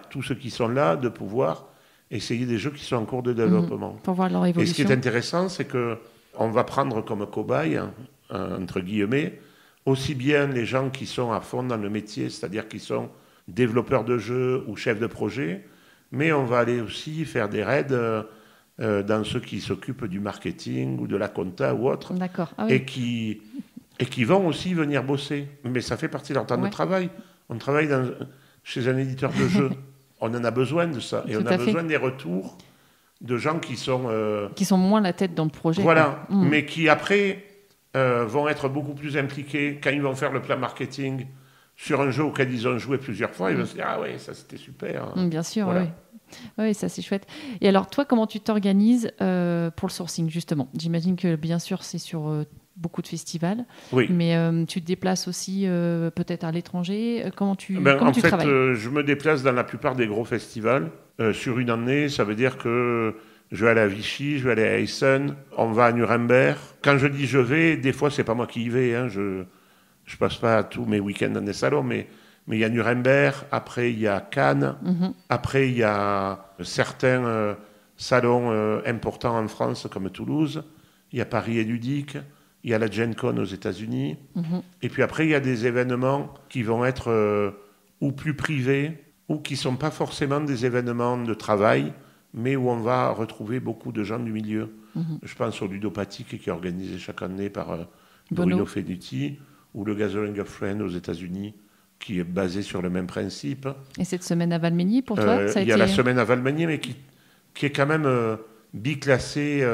tous ceux qui sont là de pouvoir essayer des jeux qui sont en cours de développement. Pour voir leur Et évolution. ce qui est intéressant, c'est qu'on va prendre comme cobaye, entre guillemets, aussi bien les gens qui sont à fond dans le métier, c'est-à-dire qui sont développeurs de jeux ou chefs de projet, mais on va aller aussi faire des raids dans ceux qui s'occupent du marketing ou de la compta ou autre, D'accord. Ah, oui. et qui vont aussi venir bosser. Mais ça fait partie de leur temps de travail. On travaille chez un éditeur de jeux. On en a besoin de ça. Et Tout on a à fait. besoin des retours de gens qui sont... Qui sont moins la tête dans le projet. Voilà, mais qui après vont être beaucoup plus impliqués quand ils vont faire le plan marketing sur un jeu auquel ils ont joué plusieurs fois. Ils vont se dire, ah ouais, ça c'était super. Bien sûr, Voilà. oui. Oui, ça c'est chouette. Et alors, toi, comment tu t'organises pour le sourcing, justement? J'imagine que, bien sûr, c'est sur beaucoup de festivals, Oui. mais tu te déplaces aussi peut-être à l'étranger. Comment tu En fait, travailles? je me déplace dans la plupart des gros festivals. Sur une année, ça veut dire que je vais aller à Vichy, je vais aller à Essen, on va à Nuremberg. Quand je dis je vais, des fois, c'est pas moi qui y vais. Hein, je passe pas tous mes week-ends dans des salons, mais il y a Nuremberg, après il y a Cannes, après il y a certains salons importants en France comme Toulouse, il y a Paris et Ludique, il y a la Gen Con aux États-Unis, et puis après il y a des événements qui vont être ou plus privés, ou qui ne sont pas forcément des événements de travail, mais où on va retrouver beaucoup de gens du milieu. Je pense au Ludopathique qui est organisé chaque année par Bruno Fenuti, ou le Gathering of Friends aux États-Unis, qui est basé sur le même principe. Et cette semaine à Valmeny, pour toi, ça a Il y a la semaine à Valmeny, mais qui est quand même biclassée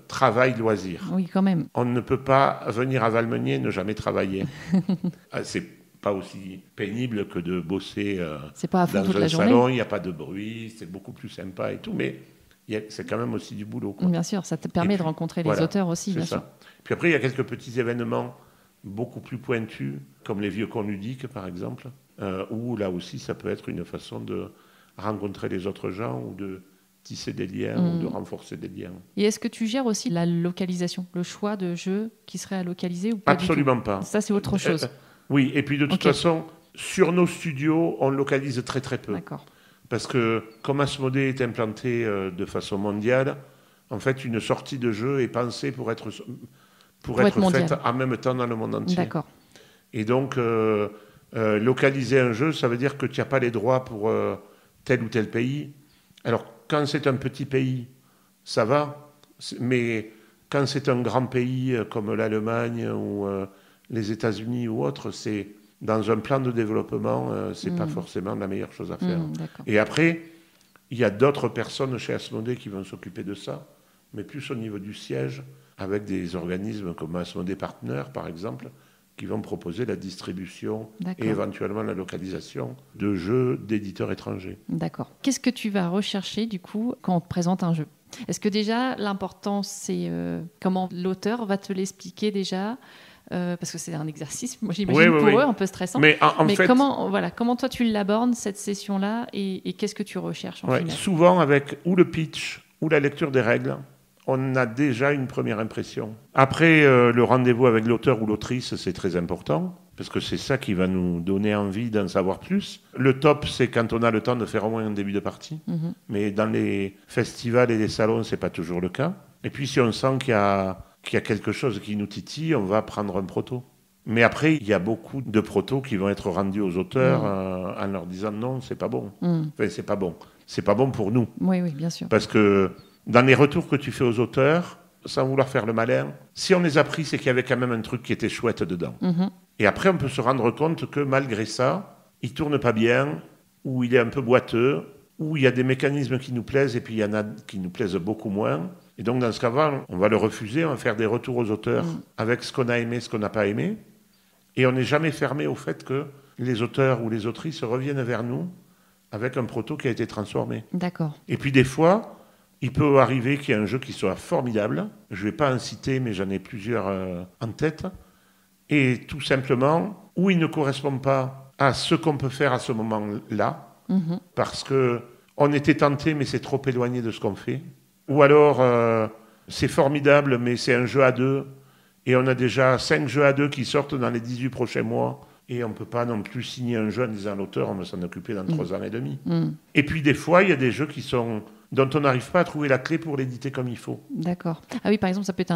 travail-loisir. Oui, quand même. On ne peut pas venir à Valmeny et ne jamais travailler. C'est pas aussi pénible que de bosser c'est pas à fond dans toute un la journée. salon, il n'y a pas de bruit, c'est beaucoup plus sympa et tout, mais c'est quand même aussi du boulot, quoi. Bien sûr, ça te permet de rencontrer les auteurs aussi, bien sûr. Puis après, il y a quelques petits événements beaucoup plus pointus, comme les Vieux Cons ludiques, par exemple, où là aussi, ça peut être une façon de rencontrer les autres gens ou de tisser des liens ou de renforcer des liens. Et est-ce que tu gères aussi la localisation, le choix de jeux qui seraient à localiser ou pas? Absolument pas. Ça, c'est autre chose. Oui, et puis de toute façon, sur nos studios, on localise très très peu. D'accord. Parce que comme Asmodée est implanté de façon mondiale, en fait, une sortie de jeu est pensée pour être faite en même temps dans le monde entier. D'accord. Et donc, localiser un jeu, ça veut dire que tu n'as pas les droits pour tel ou tel pays. Alors, quand c'est un petit pays, ça va. Mais quand c'est un grand pays comme l'Allemagne ou les États-Unis ou autre, c'est dans un plan de développement, c'est pas forcément la meilleure chose à faire. Et après, il y a d'autres personnes chez Asmodée qui vont s'occuper de ça, mais plus au niveau du siège, avec des organismes comme Asmodée Partner, par exemple, qui vont proposer la distribution et éventuellement la localisation de jeux d'éditeurs étrangers. D'accord. Qu'est-ce que tu vas rechercher, du coup, quand on te présente un jeu? Est-ce que déjà, l'important, c'est comment l'auteur va te l'expliquer déjà parce que c'est un exercice, moi j'imagine pour eux, un peu stressant. Mais en fait, comment toi tu l'abordes, cette session-là, et qu'est-ce que tu recherches en final? Souvent, avec ou le pitch ou la lecture des règles, on a déjà une première impression. Après, le rendez-vous avec l'auteur ou l'autrice, c'est très important, parce que c'est ça qui va nous donner envie d'en savoir plus. Le top, c'est quand on a le temps de faire au moins un début de partie. Mais dans les festivals et les salons, c'est pas toujours le cas. Et puis, si on sent qu'il y a quelque chose qui nous titille, on va prendre un proto. Mais après, il y a beaucoup de protos qui vont être rendus aux auteurs en leur disant non, c'est pas bon. Enfin, c'est pas bon. C'est pas bon pour nous. Oui, bien sûr. Parce que dans les retours que tu fais aux auteurs, sans vouloir faire le malin, si on les a pris, c'est qu'il y avait quand même un truc qui était chouette dedans. Et après, on peut se rendre compte que malgré ça, il tourne pas bien, ou il est un peu boiteux, où il y a des mécanismes qui nous plaisent et puis il y en a qui nous plaisent beaucoup moins. Et donc dans ce cas-là, on va le refuser, on va faire des retours aux auteurs avec ce qu'on a aimé, ce qu'on n'a pas aimé. Et on n'est jamais fermé au fait que les auteurs ou les autrices reviennent vers nous avec un proto qui a été transformé. D'accord. Et puis des fois, il peut arriver qu'il y ait un jeu qui soit formidable. Je ne vais pas en citer, mais j'en ai plusieurs en tête. Et tout simplement, où il ne correspond pas à ce qu'on peut faire à ce moment-là, parce qu'on était tenté, mais c'est trop éloigné de ce qu'on fait. Ou alors, c'est formidable, mais c'est un jeu à deux, et on a déjà 5 jeux à deux qui sortent dans les 18 prochains mois, et on ne peut pas non plus signer un jeu en disant à l'auteur, on va s'en occuper dans 3 ans et demi. Et puis des fois, il y a des jeux dont on n'arrive pas à trouver la clé pour l'éditer comme il faut. D'accord. Ah oui, par exemple, ça peut être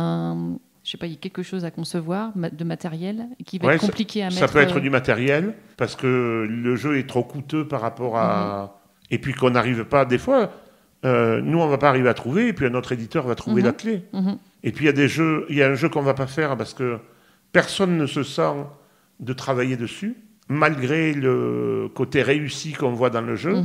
je sais pas, il y a quelque chose à concevoir de matériel qui va être compliqué à mettre. Ça peut être du matériel, parce que le jeu est trop coûteux par rapport à... Et puis qu'on n'arrive pas, des fois, nous on ne va pas arriver à trouver, et puis un autre éditeur va trouver la clé. Et puis il y a un jeu qu'on ne va pas faire parce que personne ne se sent de travailler dessus, malgré le côté réussi qu'on voit dans le jeu.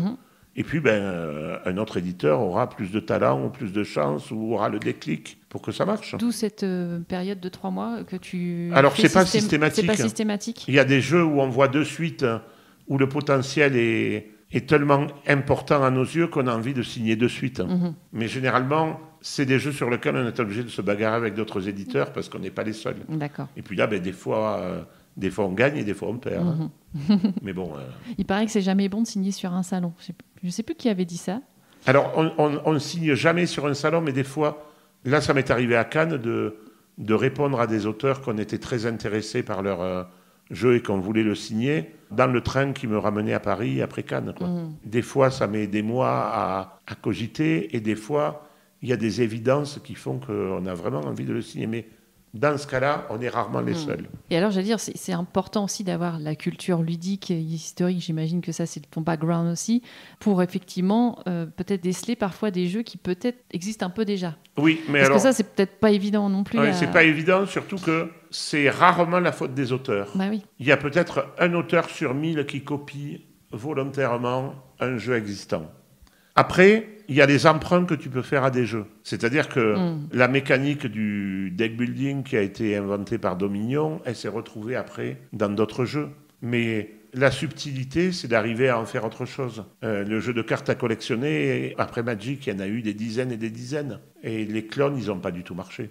Et puis, un autre éditeur aura plus de talent ou plus de chance ou aura le déclic pour que ça marche. D'où cette période de 3 mois que tu... Alors, c'est pas systématique. C'est pas systématique. Il y a des jeux où on voit de suite où le potentiel est tellement important à nos yeux qu'on a envie de signer de suite. Mais généralement, c'est des jeux sur lesquels on est obligé de se bagarrer avec d'autres éditeurs parce qu'on n'est pas les seuls. D'accord. Et puis là, des fois on gagne et des fois on perd. Mais bon... Il paraît que c'est jamais bon de signer sur un salon. Je ne sais plus qui avait dit ça. Alors, on ne signe jamais sur un salon, mais des fois, là, ça m'est arrivé à Cannes de répondre à des auteurs qu'on était très intéressés par leur jeu et qu'on voulait le signer dans le train qui me ramenait à Paris après Cannes. Des fois, ça met des mois à cogiter et des fois, il y a des évidences qui font qu'on a vraiment envie de le signer. Mais dans ce cas-là, on est rarement les seuls. Et alors, j'allais dire, c'est important aussi d'avoir la culture ludique et historique. J'imagine que ça, c'est ton background aussi, pour effectivement peut-être déceler parfois des jeux qui peut-être existent un peu déjà. Oui, mais Parce alors... que ça, c'est peut-être pas évident non plus. Oui, c'est pas évident, surtout que c'est rarement la faute des auteurs. Bah oui. Il y a peut-être un auteur sur 1000 qui copie volontairement un jeu existant. Après, il y a les emprunts que tu peux faire à des jeux. C'est-à-dire que la mécanique du deck building qui a été inventée par Dominion, elle s'est retrouvée après dans d'autres jeux. Mais la subtilité, c'est d'arriver à en faire autre chose. Le jeu de cartes à collectionner, après Magic, il y en a eu des dizaines et des dizaines. Et les clones, ils n'ont pas du tout marché.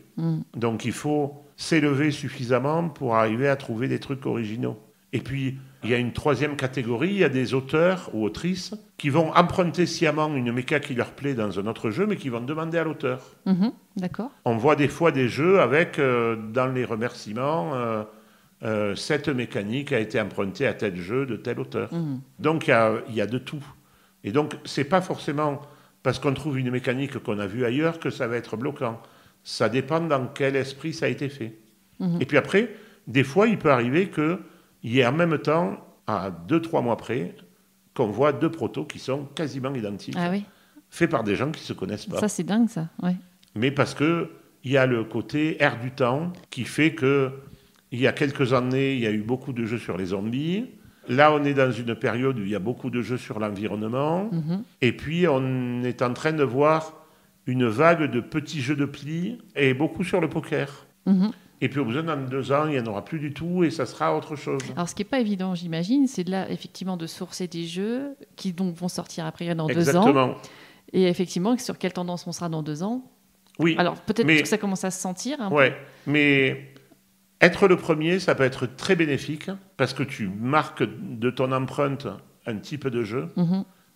Donc il faut s'élever suffisamment pour arriver à trouver des trucs originaux. Et puis, il y a une troisième catégorie, il y a des auteurs ou autrices qui vont emprunter sciemment une méca qui leur plaît dans un autre jeu, mais qui vont demander à l'auteur. D'accord. On voit des fois des jeux avec, dans les remerciements, cette mécanique a été empruntée à tel jeu de tel auteur. Donc, il y a de tout. Et donc, c'est pas forcément parce qu'on trouve une mécanique qu'on a vue ailleurs que ça va être bloquant. Ça dépend dans quel esprit ça a été fait. Et puis après, des fois, il peut arriver que il y a en même temps, à 2-3 mois près, qu'on voit 2 protos qui sont quasiment identiques, faits par des gens qui ne se connaissent pas. Ça, c'est dingue, ça. Ouais. Mais parce qu'il y a le côté air du temps qui fait qu'il y a quelques années, il y a eu beaucoup de jeux sur les zombies. Là, on est dans une période où il y a beaucoup de jeux sur l'environnement. Et puis, on est en train de voir une vague de petits jeux de plis et beaucoup sur le poker. Et puis au bout dans 2 ans, il n'y en aura plus du tout et ça sera autre chose. Alors ce qui n'est pas évident, j'imagine, c'est de là effectivement de sourcer des jeux qui donc vont sortir après dans 2 ans. Et effectivement, sur quelle tendance on sera dans 2 ans. Oui. Alors peut-être que ça commence à se sentir un peu. Mais être le premier, ça peut être très bénéfique parce que tu marques de ton empreinte un type de jeu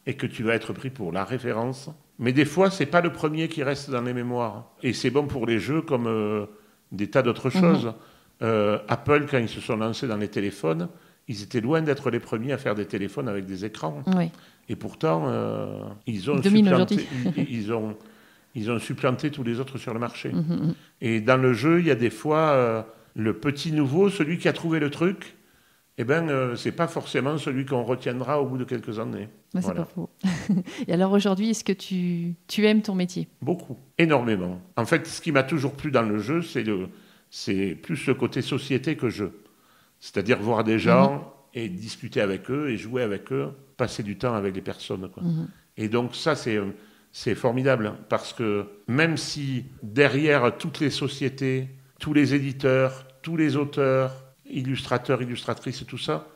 et que tu vas être pris pour la référence. Mais des fois, c'est pas le premier qui reste dans les mémoires. Et c'est bon pour les jeux comme... des tas d'autres choses. Apple, quand ils se sont lancés dans les téléphones, ils étaient loin d'être les premiers à faire des téléphones avec des écrans. Et pourtant, ils ont supplanté tous les autres sur le marché. Et dans le jeu, il y a des fois le petit nouveau, celui qui a trouvé le truc, c'est pas forcément celui qu'on retiendra au bout de quelques années. C'est pas faux. Et alors aujourd'hui, est-ce que tu aimes ton métier ? Beaucoup, énormément. En fait, ce qui m'a toujours plu dans le jeu, c'est plus le côté société que jeu. C'est-à-dire voir des gens et discuter avec eux et jouer avec eux, passer du temps avec les personnes. Et donc ça, c'est formidable, parce que même si derrière toutes les sociétés, tous les éditeurs, tous les auteurs, illustrateurs, illustratrices et tout ça,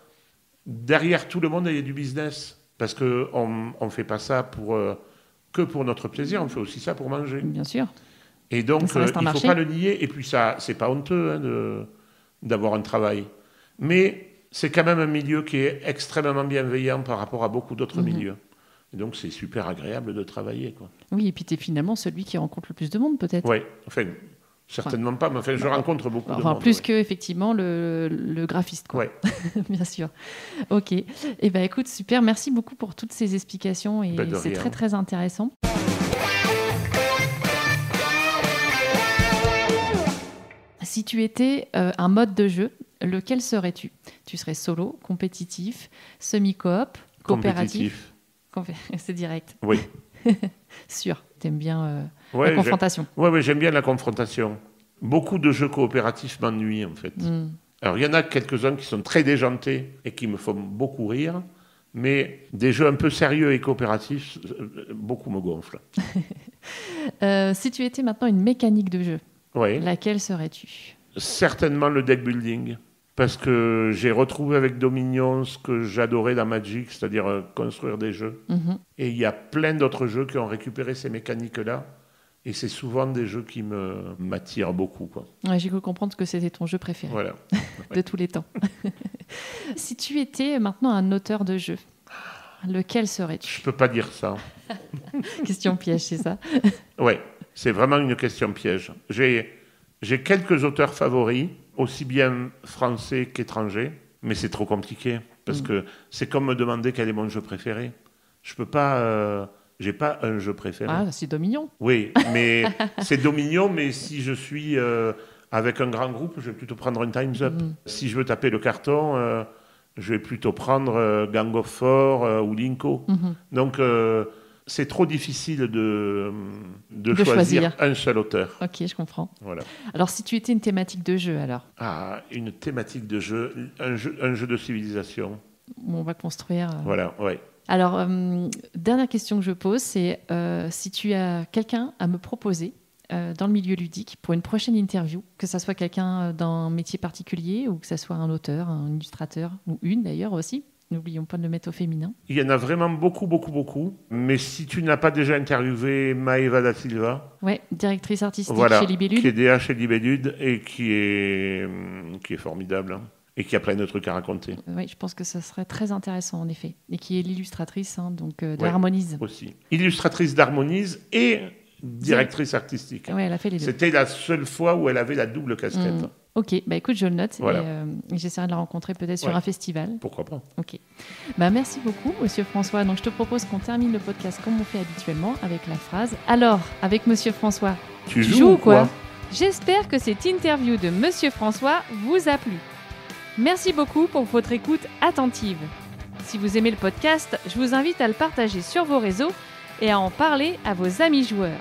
derrière tout le monde, il y a du business. Parce qu'on ne fait pas ça que pour notre plaisir, on fait aussi ça pour manger. Bien sûr. Et donc, il ne faut pas le nier. Et puis, ça, c'est pas honteux d'avoir un travail. Mais c'est quand même un milieu qui est extrêmement bienveillant par rapport à beaucoup d'autres milieux. Et donc, c'est super agréable de travailler, quoi. Oui, et puis tu es finalement celui qui rencontre le plus de monde, peut-être. Oui, enfin, certainement pas, mais enfin, je rencontre beaucoup de monde. Plus que, effectivement, le graphiste, quoi. Oui. Bien sûr. Ok. Eh bien, écoute, super. Merci beaucoup pour toutes ces explications. Et c'est très, très intéressant. Si tu étais un mode de jeu, lequel serais-tu ? Tu serais solo, compétitif, semi-coop, coopératif ? C'est direct. Oui. Sûr. T'aimes bien la confrontation. Oui, j'aime bien la confrontation. Beaucoup de jeux coopératifs m'ennuient, en fait. Alors, il y en a quelques-uns qui sont très déjantés et qui me font beaucoup rire, mais des jeux un peu sérieux et coopératifs, beaucoup me gonflent. Si tu étais maintenant une mécanique de jeu, laquelle serais-tu ? Certainement le deck building, parce que j'ai retrouvé avec Dominion ce que j'adorais dans Magic, c'est-à-dire construire des jeux. Et il y a plein d'autres jeux qui ont récupéré ces mécaniques-là, et c'est souvent des jeux qui m'attirent beaucoup, quoi. Ouais, j'ai cru comprendre que c'était ton jeu préféré de tous les temps. Si tu étais maintenant un auteur de jeu, lequel serais-tu ? Je peux pas dire ça. Question piège, c'est ça ? Oui, c'est vraiment une question piège. J'ai quelques auteurs favoris, aussi bien français qu'étrangers, mais c'est trop compliqué, parce que c'est comme me demander quel est mon jeu préféré. Je peux pas... j'ai pas un jeu préféré. Ah, c'est Dominion. Oui, mais c'est Dominion, mais si je suis avec un grand groupe, je vais plutôt prendre un Time's Up. Si je veux taper le carton, je vais plutôt prendre Gang of Four ou Linko. Donc, c'est trop difficile de choisir un seul auteur. Ok, je comprends. Voilà. Alors, si tu étais une thématique de jeu, alors ? Ah, une thématique de jeu, un jeu de civilisation. On va construire... Voilà, ouais. Alors, dernière question que je pose, c'est si tu as quelqu'un à me proposer dans le milieu ludique pour une prochaine interview, que ça soit quelqu'un d'un métier particulier ou que ça soit un auteur, un illustrateur, ou une d'ailleurs aussi. N'oublions pas de le mettre au féminin. Il y en a vraiment beaucoup, beaucoup, beaucoup. Mais si tu n'as pas déjà interviewé Maëva da Silva... Oui, directrice artistique chez Libellude. Qui est DA chez Libellude et qui est formidable, hein, et qui a plein de trucs à raconter. Oui, je pense que ça serait très intéressant, en effet. Et qui est l'illustratrice d'Harmonise. Aussi. Illustratrice d'Harmonise et directrice artistique. Oui, elle a fait les deux. C'était la seule fois où elle avait la double casquette. Ok, bah écoute, je le note. Voilà. Et j'essaierai de la rencontrer peut-être sur un festival. Pourquoi pas. Ok. Bah merci beaucoup, Monsieur François. Donc je te propose qu'on termine le podcast comme on fait habituellement avec la phrase « Alors, avec Monsieur François, tu joues ou quoi ?» J'espère que cette interview de Monsieur François vous a plu. Merci beaucoup pour votre écoute attentive. Si vous aimez le podcast, je vous invite à le partager sur vos réseaux et à en parler à vos amis joueurs.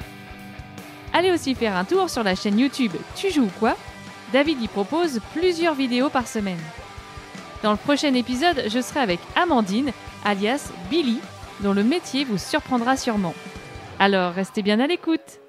Allez aussi faire un tour sur la chaîne YouTube Tu joues ou quoi ? David y propose plusieurs vidéos par semaine. Dans le prochain épisode, je serai avec Amandine, alias Billy, dont le métier vous surprendra sûrement. Alors, restez bien à l'écoute.